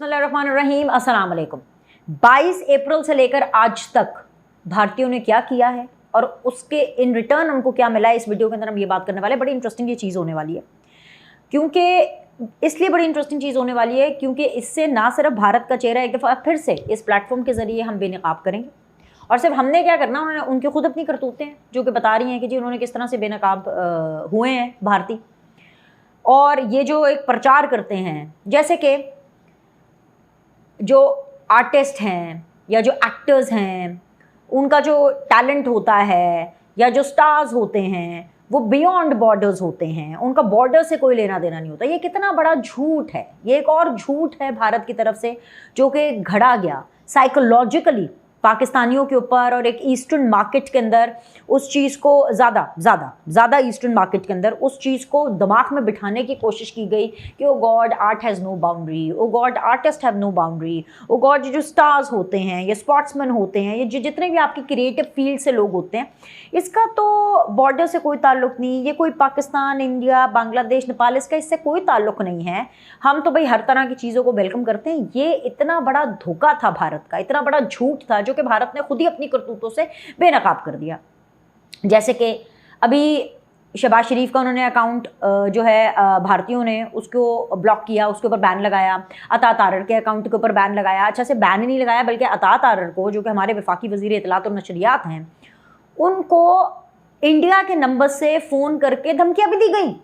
बिस्मिल्लाहिर्रहमानिर्रहीम, अस्सलाम वालेकुम। 22 अप्रैल से लेकर आज तक भारतीयों ने क्या किया है और उसके इन रिटर्न उनको क्या मिला है, इस वीडियो के अंदर हम ये बात करने वाले हैं। बड़ी इंटरेस्टिंग ये चीज़ होने वाली है, क्योंकि इसलिए बड़ी इंटरेस्टिंग चीज़ होने वाली है क्योंकि इससे ना सिर्फ भारत का चेहरा एक दफ़ा फिर से इस प्लेटफॉर्म के ज़रिए हम बेनकाब करेंगे, और सिर्फ हमने क्या करना, उन्होंने उनकी खुद अपनी करतूतें हैं जो कि बता रही हैं कि जी उन्होंने किस तरह से बेनकाब हुए हैं भारतीय। और ये जो एक प्रचार करते हैं, जैसे कि जो आर्टिस्ट हैं या जो एक्टर्स हैं, उनका जो टैलेंट होता है या जो स्टार्स होते हैं वो बियॉन्ड बॉर्डर्स होते हैं, उनका बॉर्डर से कोई लेना देना नहीं होता। ये कितना बड़ा झूठ है, ये एक और झूठ है भारत की तरफ से जो कि घड़ा गया साइकोलॉजिकली पाकिस्तानियों के ऊपर, और एक ईस्टर्न मार्केट के अंदर उस चीज़ को ज़्यादा ईस्टर्न मार्केट के अंदर उस चीज़ को दिमाग में बिठाने की कोशिश की गई कि oh God, art has no boundary, oh God, artist have no boundary, oh God, जो स्टार्स होते हैं, ये स्पोर्ट्समैन होते हैं, ये जितने भी आपके क्रिएटिव फील्ड से लोग होते हैं, इसका तो बॉर्डर से कोई ताल्लुक़ नहीं, ये कोई पाकिस्तान, इंडिया, बांग्लादेश, नेपाल, इसका इससे कोई ताल्लुक़ नहीं है। हम तो भाई हर तरह की चीज़ों को वेलकम करते हैं। ये इतना बड़ा धोखा था भारत का, इतना बड़ा झूठ था जो कि भारत ने खुद ही अपनी करतूतों से बेनकाब कर दिया। जैसे कि अभी शहबाज शरीफ का उन्होंने अकाउंट जो है भारतीयों ने उसको ब्लॉक किया, उसके ऊपर बैन लगाया। अता तारर के अकाउंट के ऊपर बैन लगाया। अच्छा से बैन ही नहीं लगाया बल्कि अता तारर को, जो कि हमारे वफाकी वज़ीर इत्तलात और नशरियात हैं, उनको इंडिया के नंबर से फ़ोन करके धमकियाँ भी दी गई,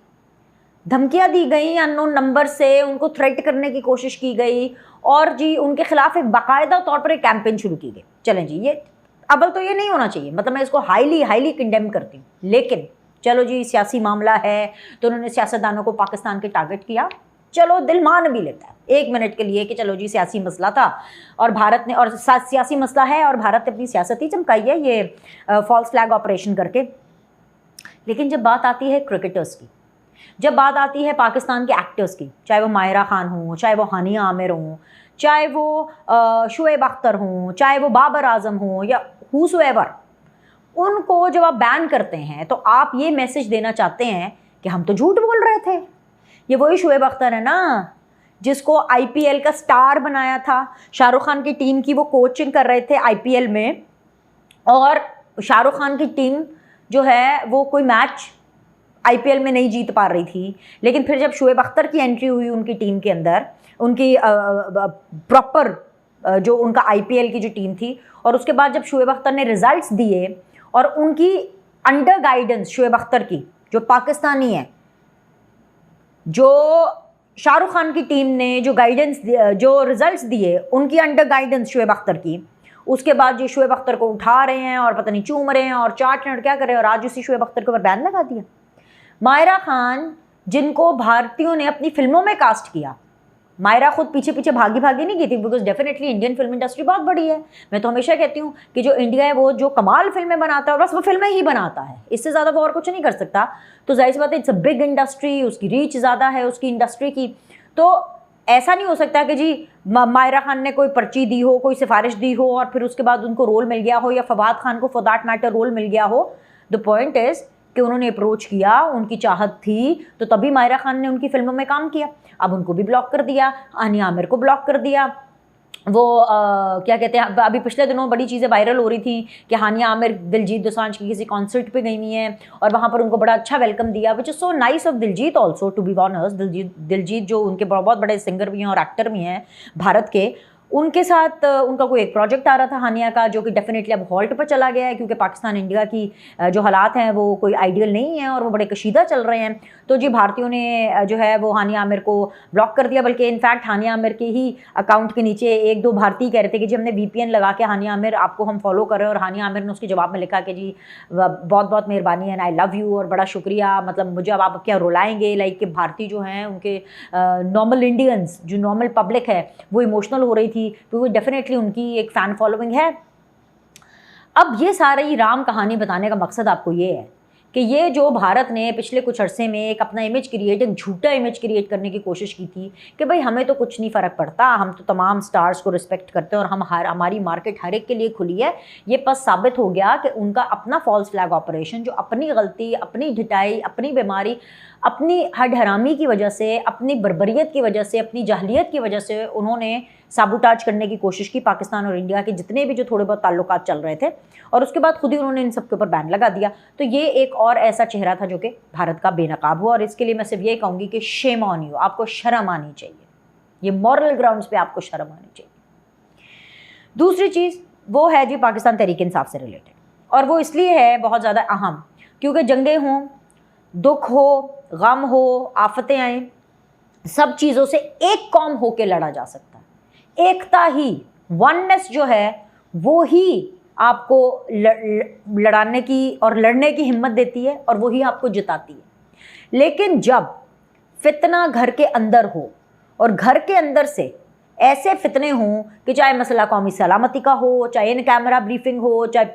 धमकियाँ दी गई अननोन नंबर से, उनको थ्रेट करने की कोशिश की गई, और जी उनके खिलाफ एक बाकायदा तौर पर एक कैंपेन शुरू की गई। चलें जी, ये अव्वल तो ये नहीं होना चाहिए, मतलब मैं इसको हाईली कंडेम करती हूँ, लेकिन चलो जी सियासी मामला है तो उन्होंने सियासतदानों को पाकिस्तान के टारगेट किया। चलो दिल मान भी लेता है एक मिनट के लिए कि चलो जी सियासी मसला था और भारत ने, और सियासी मसला है और भारत ने अपनी सियासत ही चमकाई है ये फॉल्स फ्लैग ऑपरेशन करके। लेकिन जब बात आती है क्रिकेटर्स की, जब बात आती है पाकिस्तान के एक्टर्स की, चाहे वो मायरा खान हो, चाहे वो हानिया आमिर हो, चाहे वो शुएब अख्तर हो, चाहे वो बाबर आजम हो, या हुसोएवर, उनको जब आप बैन करते हैं तो आप ये मैसेज देना चाहते हैं कि हम तो झूठ बोल रहे थे। ये वही शुएब अख्तर है ना जिसको आईपीएल का स्टार बनाया था, शाहरुख खान की टीम की वो कोचिंग कर रहे थे आईपीएल में, और शाहरुख खान की टीम जो है वो कोई मैच आईपीएल में नहीं जीत पा रही थी। लेकिन फिर जब शुएब अख्तर की एंट्री हुई उनकी टीम के अंदर, उनकी प्रॉपर जो उनका आईपीएल की जो टीम थी, और उसके बाद जब शुएब अख्तर ने रिजल्ट्स दिए और उनकी अंडर गाइडेंस शुएब अख्तर की जो पाकिस्तानी है, जो शाहरुख खान की टीम ने जो गाइडेंस जो रिजल्ट्स दिए उनकी अंडर गाइडेंस शुएब अख्तर की, उसके बाद जो शुएब अख्तर को उठा रहे हैं और पता नहीं चूम रहे हैं और चाट रहे हैं और क्या कर रहे हैं, और आज उसी शुएब अख्तर के ऊपर बैन लगा दिया। मायरा खान, जिनको भारतीयों ने अपनी फिल्मों में कास्ट किया, मायरा खुद पीछे भागी नहीं की थी, because definitely Indian film industry बहुत बड़ी है। मैं तो हमेशा कहती हूँ कि जो इंडिया है वो जो कमाल फिल्में बनाता है बस वो फिल्में ही बनाता है, इससे ज़्यादा वो और कुछ नहीं कर सकता। तो जाहिर सी बात है, इट्स अ बिग इंडस्ट्री, उसकी रीच ज़्यादा है उसकी इंडस्ट्री की। तो ऐसा नहीं हो सकता कि जी मायरा खान ने कोई पर्ची दी हो, कोई सिफारिश दी हो और फिर उसके बाद उनको रोल मिल गया हो, या फवाद खान को फॉर दैट मैटर रोल मिल गया हो। द पॉइंट इज़ कि उन्होंने अप्रोच किया, उनकी चाहत थी, तो तभी मायरा खान ने उनकी फिल्मों में काम किया। अब उनको भी ब्लॉक कर दिया, हानिया आमिर को ब्लॉक कर दिया। वो क्या कहते हैं, अभी पिछले दिनों बड़ी चीज़ें वायरल हो रही थी कि हानिया आमिर दिलजीत दोसांझ की किसी कॉन्सर्ट पे गई हुई हैं और वहाँ पर उनको बड़ा अच्छा वेलकम दिया, which is so nice of Diljit also, to be honest. Diljit जो उनके बहुत बड़े सिंगर भी हैं और एक्टर भी हैं भारत के, उनके साथ उनका कोई एक प्रोजेक्ट आ रहा था हानिया का, जो कि डेफिनेटली अब हॉल्ट पर चला गया है क्योंकि पाकिस्तान इंडिया की जो हालात हैं वो कोई आइडियल नहीं है और वो बड़े कशीदा चल रहे हैं। तो जी भारतीयों ने जो है वो हानिया आमिर को ब्लॉक कर दिया, बल्कि इनफैक्ट हानिया आमिर के ही अकाउंट के नीचे एक दो भारतीय कह रहे थे कि जी हमने VPN लगा के हानिया आमिर आपको हम फॉलो कर रहे हैं, और हानिया आमिर ने उसके जवाब में लिखा कि जी बहुत मेहरबानी है, आई लव यू, और बड़ा शुक्रिया, मतलब मुझे अब आप क्या रुलाएंगे, लाइक कि भारतीय जो हैं उनके नॉर्मल इंडियंस, जो नॉर्मल पब्लिक है वो इमोशनल हो रही थी, क्योंकि डेफिनेटली उनकी एक फ़ैन फॉलोइंग है। अब ये सारी राम कहानी बताने का मकसद आपको ये है कि ये जो भारत ने पिछले कुछ अरसे में एक अपना इमेज क्रिएट, एक झूठा इमेज क्रिएट करने की कोशिश की थी कि भाई हमें तो कुछ नहीं फ़र्क पड़ता, हम तो तमाम स्टार्स को रिस्पेक्ट करते हैं और हमारी मार्केट हर एक के लिए खुली है, ये बस साबित हो गया कि उनका अपना फॉल्स फ्लैग ऑपरेशन, जो अपनी गलती, अपनी ढिठाई, अपनी बीमारी, अपनी हडहरामी की वजह से, अपनी बर्बरियत की वजह से, अपनी जाहलियत की वजह से उन्होंने साबुटाज करने की कोशिश की पाकिस्तान और इंडिया के जितने भी जो थोड़े बहुत ताल्लुकात चल रहे थे, और उसके बाद खुद ही उन्होंने इन सब के ऊपर बैन लगा दिया। तो ये एक और ऐसा चेहरा था जो कि भारत का बेनकाब हुआ, और इसके लिए मैं सिर्फ ये कहूँगी कि शेम ऑन यू, आपको शर्म आनी चाहिए, ये मॉरल ग्राउंड्स पे आपको शर्म आनी चाहिए। दूसरी चीज़ वो है जी पाकिस्तान तहरीक इंसाफ से रिलेटेड, और वो इसलिए है बहुत ज़्यादा अहम क्योंकि जंगें हों, दुख हो, गम हो, आफतें आएँ, सब चीज़ों से एक कौम होकर लड़ा जा सकता है। एकता ही, वननेस जो है वो ही आपको लड़ाने की और लड़ने की हिम्मत देती है और वही आपको जिताती है। लेकिन जब फितना घर के अंदर हो और घर के अंदर से ऐसे फितने हों कि चाहे मसला कौमी सलामती का हो, चाहे इन कैमरा ब्रीफिंग हो, चाहे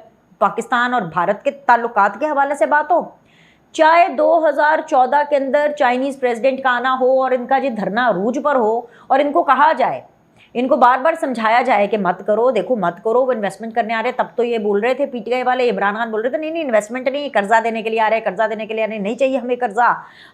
पाकिस्तान और भारत के ताल्लुकात के हवाले से बात हो, चाहे 2014 के अंदर चाइनीज़ प्रेसिडेंट का आना हो और इनका जो धरना अरूज पर हो और इनको कहा जाए, इनको बार बार समझाया जाए कि मत करो, देखो मत करो, वो इन्वेस्टमेंट करने आ रहे। तब तो ये बोल रहे थे पीटीआई वाले, इमरान खान बोल रहे थे नहीं नहीं इन्वेस्टमेंट नहीं, कर्जा देने के लिए आ रहे हैं, कर्जा देने के लिए आ रहे हैं, नहीं चाहिए हमें कर्जा,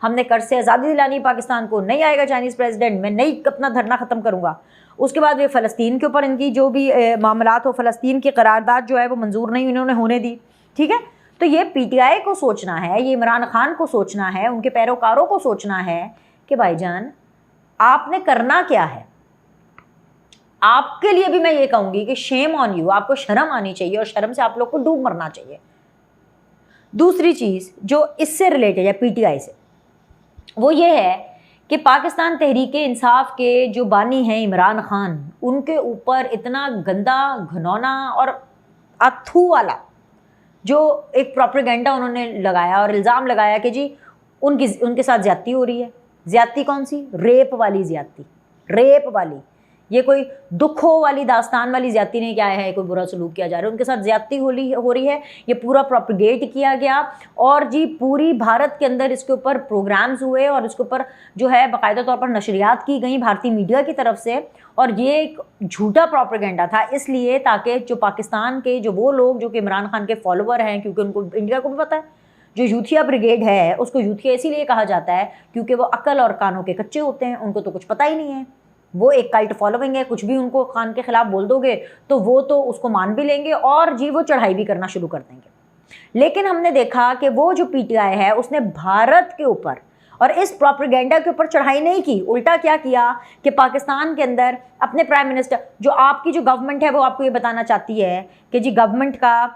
हमने कर्ज से आज़ादी दिलानी पाकिस्तान को, नहीं आएगा चाइनीज़ प्रेसिडेंट, मैं नहीं अपना धरना ख़त्म करूँगा। उसके बाद ये फ़लस्तीन के ऊपर इनकी जो भी मामलात हो, फ़लस्तीन की करारदाद जो है वो मंजूर नहीं इन्होंने होने दी। ठीक है, तो ये पीटीआई को सोचना है, ये इमरान खान को सोचना है, उनके पैरोकारों को सोचना है कि भाईजान आपने करना क्या है। आपके लिए भी मैं ये कहूँगी कि शेम ऑन यू, आपको शर्म आनी चाहिए और शर्म से आप लोग को डूब मरना चाहिए। दूसरी चीज़ जो इससे रिलेटेड है पीटीआई से, वो ये है कि पाकिस्तान तहरीक इंसाफ के जो बानी हैं इमरान खान, उनके ऊपर इतना गंदा, घिनौना और अथू वाला जो एक प्रोपेगेंडा उन्होंने लगाया और इल्ज़ाम लगाया कि जी उनके साथ ज़्यादती हो रही है। ज़्यादती कौन सी? रेप वाली ज़्यादती, रेप वाली, ये कोई दुखों वाली दास्तान वाली ज़्यादती नहीं, क्या है कोई बुरा सलूक किया जा रहा है, उनके साथ ज़्यादती हो रही है। ये पूरा प्रोपेगेट किया गया और जी पूरी भारत के अंदर इसके ऊपर प्रोग्राम्स हुए और इसके ऊपर जो है बाकायदा तौर पर नशरियात की गई भारतीय मीडिया की तरफ से, और ये एक झूठा प्रोपेगेंडा था इसलिए ताकि जो पाकिस्तान के जो वो लोग जो कि इमरान खान के फॉलोवर हैं, क्योंकि उनको इंडिया को भी पता है जो यूथिया ब्रिगेड है उसको यूथिया इसीलिए कहा जाता है क्योंकि वो अकल और कानों के कच्चे होते हैं, उनको तो कुछ पता ही नहीं है, वो एक कल्ट फॉलोइंग है, कुछ भी उनको खान के खिलाफ बोल दोगे तो वो तो उसको मान भी लेंगे और जी वो चढ़ाई भी करना शुरू कर देंगे। लेकिन हमने देखा कि वो जो पीटीआई है उसने भारत के ऊपर और इस प्रोपेगेंडा के ऊपर चढ़ाई नहीं की, उल्टा क्या किया कि पाकिस्तान के अंदर अपने प्राइम मिनिस्टर, जो आपकी जो गवर्नमेंट है वो आपको ये बताना चाहती है कि जी गवर्नमेंट का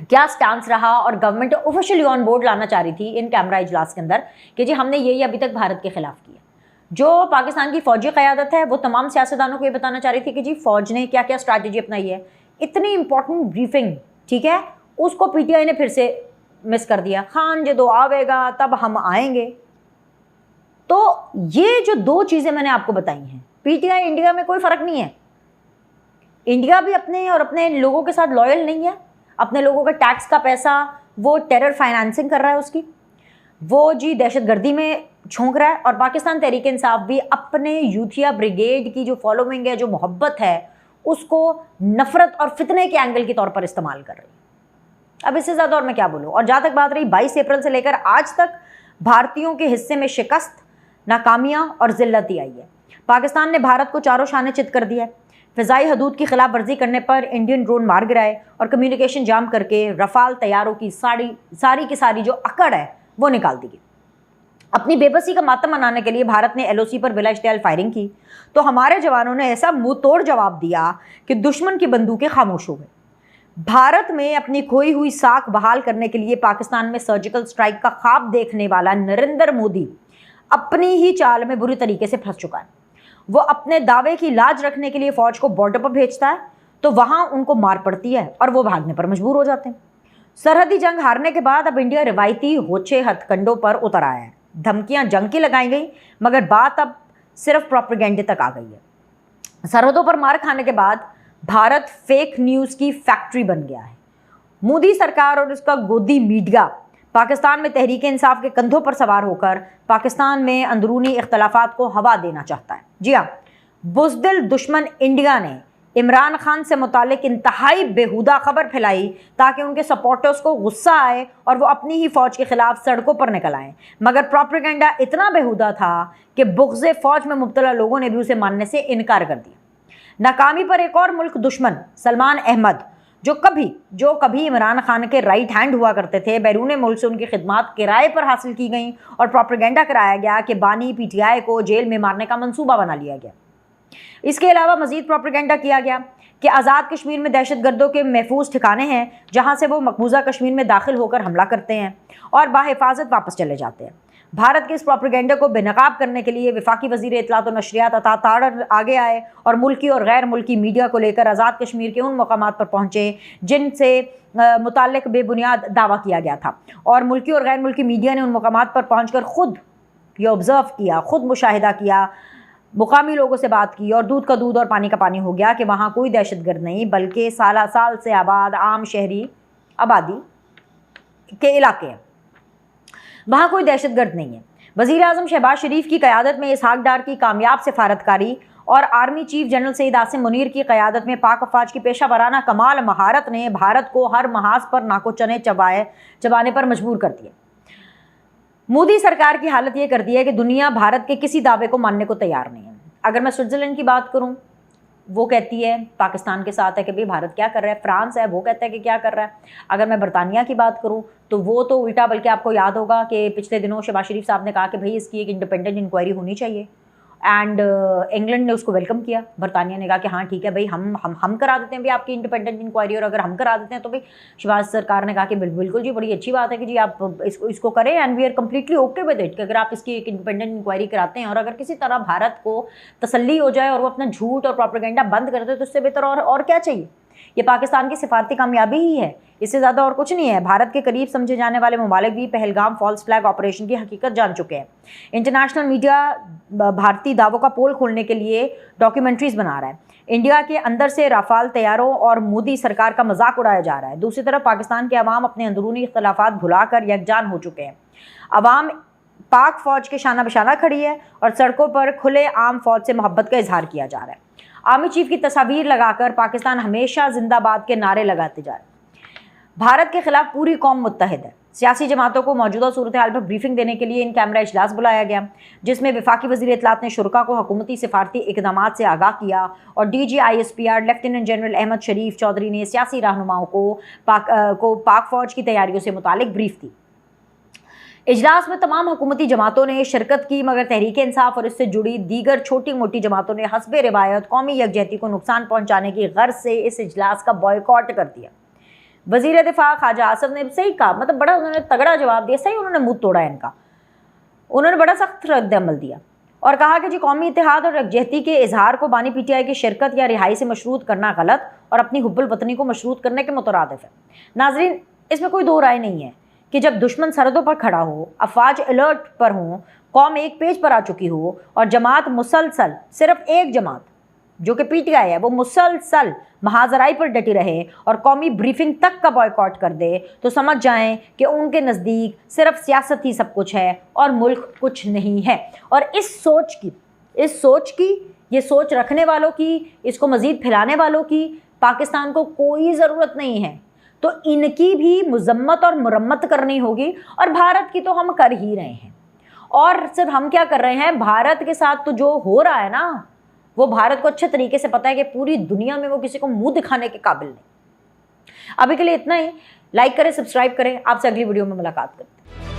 क्या स्टांस रहा, और गवर्नमेंट ऑफिशियली ऑन बोर्ड लाना चाह रही थी इन कैमरा इजलास के अंदर कि जी हमने ये अभी तक भारत के खिलाफ किया। जो पाकिस्तान की फौजी क़यादत है वो तमाम सियासतदानों को ये बताना चाह रही थी कि जी फ़ौज ने क्या क्या स्ट्रैटेजी अपनाई है। इतनी इंपॉर्टेंट ब्रीफिंग, ठीक है, उसको पीटीआई ने फिर से मिस कर दिया। खान जो आवेगा तब हम आएंगे। तो ये जो दो चीज़ें मैंने आपको बताई हैं, पीटीआई इंडिया में कोई फ़र्क नहीं है, इंडिया भी अपने और अपने लोगों के साथ लॉयल नहीं है, अपने लोगों का टैक्स का पैसा वो टेरर फाइनेंसिंग कर रहा है उसकी, वो जी दहशतगर्दी में झोंक रहा है, और पाकिस्तान तहरीक इंसाफ भी अपने यूथिया ब्रिगेड की जो फॉलोइंग है, जो मोहब्बत है, उसको नफरत और फितने के एंगल के तौर पर इस्तेमाल कर रही है। अब इससे ज़्यादा और मैं क्या बोलूँ। और जहाँ तक बात रही 22 अप्रैल से लेकर आज तक भारतीयों के हिस्से में शिकस्त, नाकामियाँ और ज़िल्लती आई है। पाकिस्तान ने भारत को चारों शाने चित कर दिया है, फ़िज़ाई हदूद की खिलाफ वर्जी करने पर इंडियन ड्रोन मार गिराए और कम्युनिकेशन जाम करके रफ़ाल तैयारों की सारी की सारी जो अकड़ है वो निकाल दी गई। अपनी बेबसी का मातम मनाने के लिए भारत ने एलओसी पर बिला इश्तियाल फायरिंग की तो हमारे जवानों ने ऐसा मुंह तोड़ जवाब दिया कि दुश्मन की बंदूकें खामोश हो गई। भारत में अपनी खोई हुई साख बहाल करने के लिए पाकिस्तान में सर्जिकल स्ट्राइक का ख्वाब देखने वाला नरेंद्र मोदी अपनी ही चाल में बुरी तरीके से फंस चुका है। वो अपने दावे की लाज रखने के लिए फौज को बॉर्डर पर भेजता है तो वहां उनको मार पड़ती है और वो भागने पर मजबूर हो जाते हैं। सरहदी जंग हारने के बाद अब इंडिया रिवायती होचे हथकंडों पर उतर आया है। धमकियां जंग की लगाई गई मगर बात अब सिर्फ प्रोपेगेंडे तक आ गई है। सरहदों पर मार खाने के बाद भारत फेक न्यूज़ की फैक्ट्री बन गया है। मोदी सरकार और उसका गोदी मीडिया पाकिस्तान में तहरीक इंसाफ के कंधों पर सवार होकर पाकिस्तान में अंदरूनी इख्तलाफात को हवा देना चाहता है। जी हाँ, बुज़दिल दुश्मन इंडिया ने इमरान खान से मुतालिक इंतहाई बेहुदा खबर फैलाई ताकि उनके सपोर्टर्स को गुस्सा आए और वो अपनी ही फ़ौज के ख़िलाफ़ सड़कों पर निकल आएँ। मगर प्रोपेगेंडा इतना बेहुदा था कि बुग़्ज़े फ़ौज में मुब्तला लोगों ने भी उसे मानने से इनकार कर दिया। नाकामी पर एक और मुल्क दुश्मन सलमान अहमद, जो कभी इमरान खान के राइट हैंड हुआ करते थे, बैरून मुल्क से उनकी खिदमात किराए पर हासिल की गई और प्रोपेगेंडा कराया गया कि बानी PTI को जेल में मारने का मंसूबा बना लिया गया। इसके अलावा मजीद प्रोपेगेंडा किया गया कि आज़ाद कश्मीर में दहशतगर्दों के महफूज ठिकाने हैं जहां से वो मकबूजा कश्मीर में दाखिल होकर हमला करते हैं और बाहिफाजत वापस चले जाते हैं। भारत के इस प्रोपेगेंडा को बेनकाब करने के लिए वफाकी वज़ीर इत्तलात और नशरियात अता तारर आगे आए और मुल्की और गैर मुल्की मीडिया को लेकर आज़ाद कश्मीर के उन मकामात पर पहुँचे जिनसे मुताल्लिक बेबुनियाद दावा किया गया था, और मुल्की और गैर मुल्की मीडिया ने उन मकामात पर पहुँच कर ख़ुद ये ऑब्ज़र्व किया, ख़ुद मुशाहिदा किया, मुकामी लोगों से बात की और दूध का दूध और पानी का पानी हो गया कि वहाँ कोई दहशतगर्द नहीं बल्कि साल से आबाद आम शहरी आबादी के इलाके हैं, वहाँ कोई दहशतगर्द नहीं है। वज़ीर आज़म शहबाज शरीफ की क़यादत में इसहाक डार की कामयाब सिफारतकारी और army chief general Syed Asim Munir की क़यादत में पाक अफ़वाज की पेशा वराना कमाल महारत ने भारत को हर महाज पर नाको चने चबाने पर मजबूर कर दिया। मोदी सरकार की हालत ये कर दी है कि दुनिया भारत के किसी दावे को मानने को तैयार नहीं है। अगर मैं स्विट्ज़रलैंड की बात करूं, वो कहती है पाकिस्तान के साथ है कि भाई भारत क्या कर रहा है। फ्रांस है, वो कहता है कि क्या कर रहा है। अगर मैं बरतानिया की बात करूं तो वो तो उल्टा, बल्कि आपको याद होगा कि पिछले दिनों शहबाज शरीफ साहब ने कहा कि भाई इसकी एक इंडिपेंडेंट इंक्वायरी होनी चाहिए, एंड इंग्लैंड ने उसको वेलकम किया। बरतानिया ने कहा कि हाँ ठीक है भाई, हम करा देते हैं भाई आपकी इंडिपेंडेंट इंक्वायरी, और अगर हम करा देते हैं तो भाई शहबाज सरकार ने कहा कि बिल्कुल जी, बड़ी अच्छी बात है कि जी आप इसको करें, and we are completely okay with it कि अगर आप इसकी एक इंडिपेंडेंट इंक्वायरी कराते हैं और अगर किसी तरह भारत को तसल्ली हो जाए और वो अपना झूठ और प्रोपेगेंडा बंद कर दे तो इससे बेहतर और क्या चाहिए। ये पाकिस्तान की सिफारती कामयाबी ही है, इससे ज़्यादा और कुछ नहीं है। भारत के करीब समझे जाने वाले ममालिक भी पहलगाम फॉल्स फ्लैग ऑपरेशन की हकीकत जान चुके हैं। इंटरनेशनल मीडिया भारतीय दावों का पोल खोलने के लिए डॉक्यूमेंट्रीज बना रहा है। इंडिया के अंदर से राफाल तैयारों और मोदी सरकार का मजाक उड़ाया जा रहा है। दूसरी तरफ पाकिस्तान के अवाम अपने अंदरूनी इख्तलाफात भुलाकर यकजान हो चुके हैं। अवाम पाक फौज के शाना बशाना खड़ी है और सड़कों पर खुले आम फौज से मोहब्बत का इजहार किया जा रहा है। आर्मी चीफ की तस्वीर लगाकर पाकिस्तान हमेशा जिंदाबाद के नारे लगाते जा रहे हैं। भारत के खिलाफ पूरी कौम मुत्तहिद है। सियासी जमातों को मौजूदा सूरत हाल पर ब्रीफिंग देने के लिए इन कैमरा इजलास बुलाया गया, जिसमें वफाकी वज़ीर इत्तलात ने शुरा को हुकूमती सिफारती इकदाम से आगाह किया और DG ISPR lieutenant general Ahmed Sharif Chaudhry ने सियासी रहनुमाओं को पाक फौज की तैयारियों से मुतालिक ब्रीफ दी। इजलास में तमाम हुकूमती जमातों ने शिरकत की, मगर तहरीक इंसाफ और इससे जुड़ी दीगर छोटी मोटी जमातों ने हस्बे रिवायत कौमी यकजहती को नुकसान पहुँचाने की गर्ज से इस इजलास का बॉयकॉट कर दिया। वज़ीर दिफा ख्वाजा आसिफ ने सही कहा, मतलब बड़ा उन्होंने तगड़ा जवाब दिया, सही उन्होंने मुँह तोड़ा इनका, उन्होंने बड़ा सख्त रद्द-ए-अमल दिया और कहा कि जी कौमी इत्तेहाद और यकजहती के इजहार को बानी PTI की शिरकत या रिहाई से मशरूत करना गलत और अपनी हुब्बुल वतनी को मशरूत करने के मुतरादिफ है। नाजरीन, इसमें कोई दो राय नहीं है कि जब दुश्मन सरहदों पर खड़ा हो, अफवाज अलर्ट पर हों, कौम एक पेज पर आ चुकी हो और जमात मुसलसल, सिर्फ एक जमात जो कि PTI है, वो मुसलसल महाजराई पर डटी रहे और कौमी ब्रीफिंग तक का बॉयकॉट कर दे, तो समझ जाएं कि उनके नज़दीक सिर्फ सियासत ही सब कुछ है और मुल्क कुछ नहीं है। और इस सोच की ये सोच रखने वालों की, इसको मज़ीद फैलाने वालों की पाकिस्तान को कोई ज़रूरत नहीं है। तो इनकी भी मजम्मत और मुरम्मत करनी होगी, और भारत की तो हम कर ही रहे हैं। और सिर्फ हम क्या कर रहे हैं, भारत के साथ तो जो हो रहा है ना, वो भारत को अच्छे तरीके से पता है कि पूरी दुनिया में वो किसी को मुंह दिखाने के काबिल नहीं। अभी के लिए इतना ही। लाइक करें, सब्सक्राइब करें। आपसे अगली वीडियो में मुलाकात करते हैं।